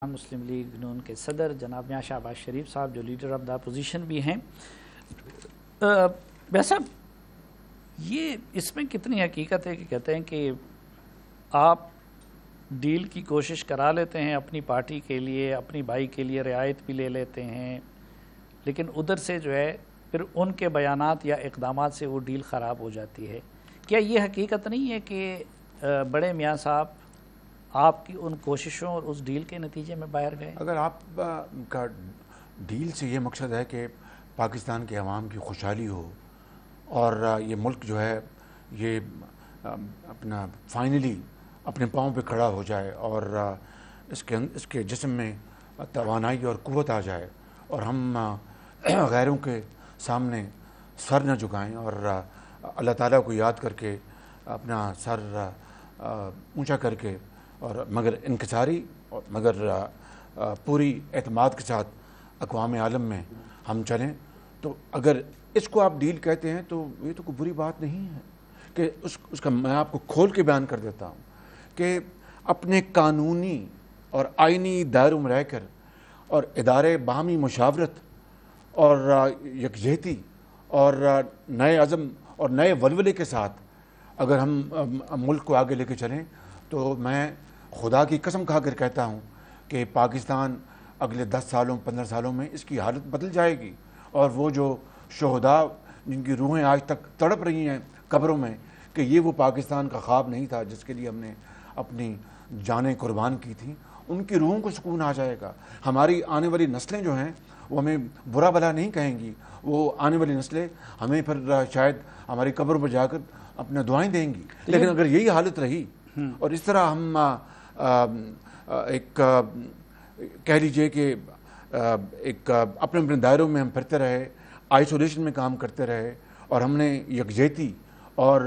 مسلم league نون کے صدر جناب میاں شہباز شریف صاحب جو لیڈر آف دا اپوزیشن بھی ہیں، ویسا یہ اس میں کتنی حقیقت ہے کہ کہتے ہیں کہ آپ ڈیل کی کوشش کرا لیتے ہیں اپنی پارٹی کے لیے، اپنی بھائی کے لیے رعایت بھی لے لیتے ہیں، لیکن ادھر سے جو ہے پھر ان کے بیانات یا اقدامات سے وہ ڈیل خراب ہو جاتی ہے؟ کیا یہ حقیقت نہیں ہے کہ بڑے میاں صاحب آپ کی ان کوششوں اور اس ڈیل کے نتیجے میں باہر گئے؟ اگر آپ کا ڈیل سے یہ مقصد ہے کہ پاکستان کے عوام کی خوشحالی ہو اور یہ ملک جو ہے یہ اپنا فائنلی اپنے پاؤں پہ کھڑا ہو جائے اور اس کے جسم میں توانائی اور قوت آ جائے اور ہم غیروں کے سامنے سر نہ جھکائیں اور اللہ تعالیٰ کو یاد کر کے اپنا سر اونچا کر کے اور مگر انکساری اور مگر پوری اعتماد کے ساتھ اقوام عالم میں ہم چلیں، تو اگر اس کو آپ ڈیل کہتے ہیں تو یہ تو کوئی بری بات نہیں ہے کہ اس کا میں آپ کو کھول کے بیان کر دیتا ہوں کہ اپنے قانونی اور آئینی دائروں میں رہ کر اور ادارے باہمی مشاورت اور یکجہتی اور نئے عزم اور نئے ولولے کے ساتھ اگر ہم ملک کو آگے لے کے چلیں تو میں خدا کی قسم کھا کر کہتا ہوں کہ پاکستان اگلے 10 سالوں 15 سالوں میں اس کی حالت بدل جائے گی، اور وہ جو شہداء جن کی روحیں آج تک تڑپ رہی ہیں قبروں میں کہ یہ وہ پاکستان کا خواب نہیں تھا جس کے لیے ہم نے اپنی جانیں قربان کی تھیں، ان کی روحوں کو سکون آ جائے گا۔ ہماری آنے والی نسلیں جو ہیں وہ ہمیں برا بھلا نہیں کہیں گی، وہ آنے والی نسلیں ہمیں پھر شاید ہماری قبر پر جا کر اپنے دعائیں دیں گی، لیکن اگر یہی حالت رہی اور اس طرح ہم ایک کہہ لیجئے کہ ایک اپنے اپنے دائروں میں ہم پھرتے رہے، آئسولیشن میں کام کرتے رہے اور ہم نے یکجہتی اور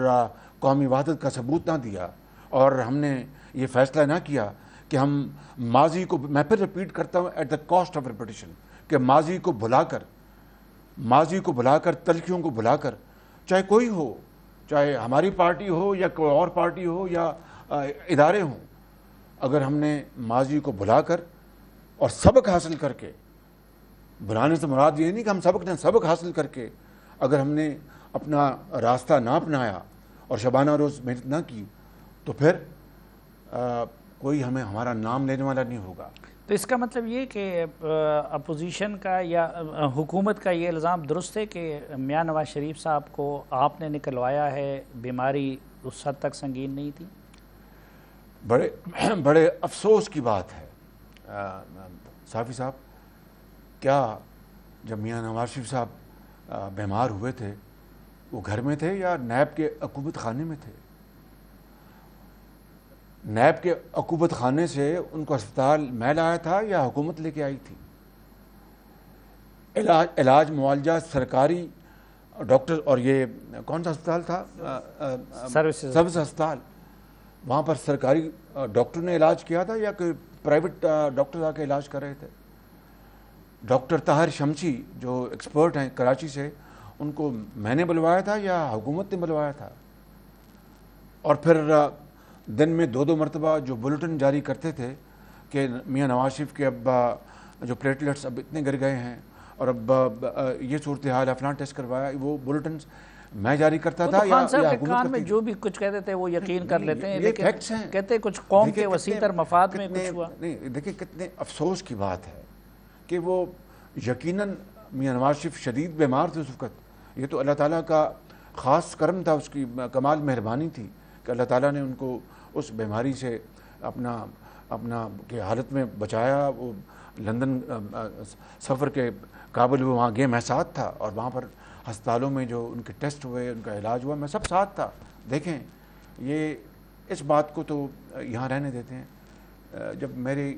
قومی وحدت کا ثبوت نہ دیا اور ہم نے یہ فیصلہ نہ کیا کہ ہم ماضی کو، میں پھر رپیٹ کرتا ہوں at the cost of repetition, کہ ماضی کو بھلا کر تلخیوں کو بھلا کر، چاہے کوئی ہو، چاہے ہماری پارٹی ہو یا کوئی اور پارٹی ہو یا ادارے ہوں، اگر ہم نے ماضی کو بھلا کر اور سبق حاصل کر کے، بھلانے سے مراد یہ نہیں کہ ہم سبق حاصل کر کے اگر ہم نے اپنا راستہ نہ اپنایا اور شبانہ روز محنت نہ کی تو پھر کوئی ہمارا نام لینے والا نہیں ہوگا۔ تو اس کا مطلب یہ کہ اپوزیشن کا یا حکومت کا یہ الزام درست ہے کہ میاں نواز شریف صاحب کو آپ نے نکلوایا ہے، بیماری اس حد تک سنگین نہیں تھی؟ بڑے افسوس کی بات ہے صافی صاحب، کیا جب میاں نواز شریف صاحب بیمار ہوئے تھے وہ گھر میں تھے یا نیب کے عقوبت خانے میں تھے؟ نیب کے عقوبت خانے سے ان کو اسپتال میں لایا تھا یا حکومت لے کے آئی تھی؟ علاج معالجہ سرکاری ڈاکٹر، اور یہ کون سا اسپتال تھا؟ سروس اسپتال، وہاں پر سرکاری ڈاکٹر نے علاج کیا تھا یا کوئی پرائیویٹ ڈاکٹر آ کے علاج کر رہے تھے؟ ڈاکٹر طاہر شمسی جو ایکسپرٹ ہیں کراچی سے، ان کو میں نے بلوایا تھا یا حکومت نے بلوایا تھا؟ اور پھر دن میں 2 مرتبہ جو بلٹن جاری کرتے تھے کہ میاں نواز شریف کے اب جو پلیٹلیٹس اب اتنے گر گئے ہیں اور اب یہ صورتحال ہے، فلاں ٹیسٹ کروایا، وہ بلٹنز میں جاری کرتا تھا یا حکومت میں جو بھی کچھ کہتے تھے وہ یقین کر لیتے ہیں، لیکن کہتے کچھ قوم کے وسیع تر مفاد میں کچھ ہوا۔ نہیں، دیکھیں کتنے افسوس کی بات ہے کہ وہ یقیناً میاں نواز شریف شدید بیمار تھے اس وقت، یہ تو اللہ تعالیٰ کا خاص کرم تھا، اس کی کمال مہربانی تھی کہ اللہ تعالیٰ نے ان کو اس بیماری سے اپنا کی حالت میں بچایا۔ وہ لندن سفر کے قابل وہ وہاں گئے، میں ساتھ تھا، اور وہاں پر ہسپتالوں میں جو ان کے ٹیسٹ ہوئے، ان کا علاج ہوا، میں سب ساتھ تھا۔ دیکھیں یہ اس بات کو تو یہاں رہنے دیتے ہیں۔ جب میری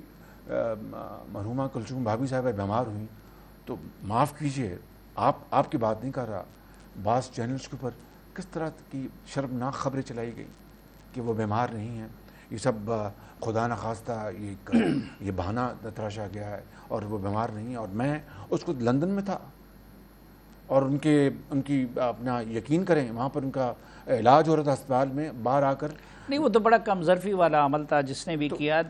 مرحومہ کلثوم بھابھی صاحبہ بیمار ہوئیں تو معاف کیجئے، آپ کی بات نہیں کر رہا، بعض چینلز کے اوپر کس طرح کی شرمناک خبریں چلائی گئی کہ وہ بیمار نہیں ہیں، یہ سب خدا نخواستہ یہ بہانہ تراشا گیا ہے اور وہ بیمار نہیں ہیں، اور میں اس کو لندن میں تھا اور ان کی اپنا یقین کریں وہاں پر ان کا علاج ہو رہا تھا اسپتال میں، باہر آ کر۔ نہیں، وہ تو بڑا کم ظرفی والا عمل تھا جس نے بھی کیا۔